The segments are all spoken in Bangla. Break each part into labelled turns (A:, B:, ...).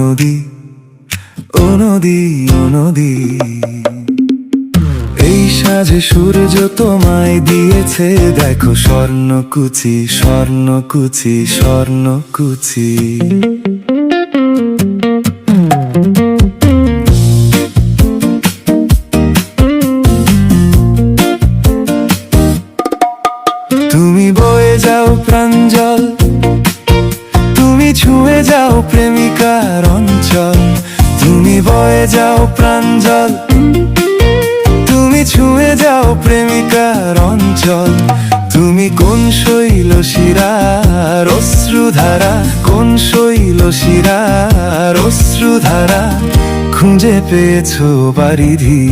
A: নদী, ও নদী, ও নদী, এই সাজে সূর্য তোমায় দিয়েছে দেখো স্বর্ণকুচি, স্বর্ণকুচি, স্বর্ণকুচি। তুমি বয়ে যাও প্রাঞ্জল, তুমি ছুঁয়ে যাও প্রেমিকার অঞ্চল। তুমি বয়ে যাও প্রাঞ্জল, তুমি ছুঁয়ে যাও প্রেমিকার অঞ্চল। তুমি কোন শৈল শিরার অশ্রুধারা, কোন শৈল শিরার অশ্রুধারা খুঁজে পেয়েছো বারিধি।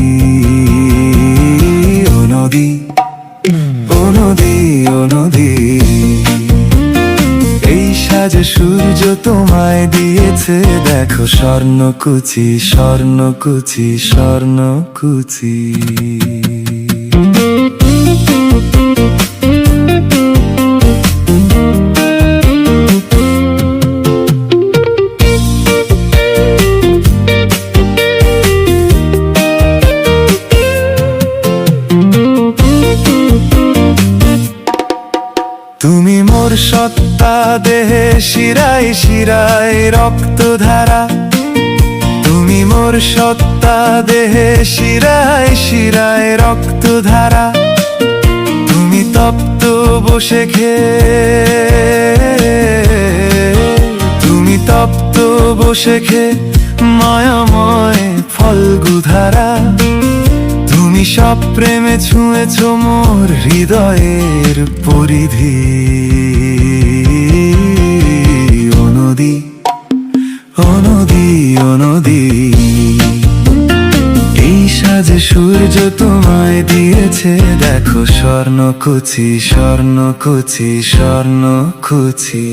A: ও নদী, ও নদী, ও নদী, এই সাজে সূর্য তোমায় দিয়েছে দেখো স্বর্ণকুচি, স্বর্ণকুচি, স্বর্ণকুচি। তুমি মোর সত্তা, দেহে শিরায় শিরায় রক্তধারা। তুমি মোর সত্তা, দেহে শিরায় শিরায় রক্তধারা। তুমি তপ্ত বসে তুমি তপ্ত বসে মায়াময় ফল্গুধারা। তুমি সব প্রেমে ছুঁয়েছ মোর হৃদয়ের পরিধি। ও নদী, ও নদী, ও নদী, এই সাজে সূর্য তোমায় দিয়েছে দেখো স্বর্ণকুচি, স্বর্ণকুচি, স্বর্ণকুচি।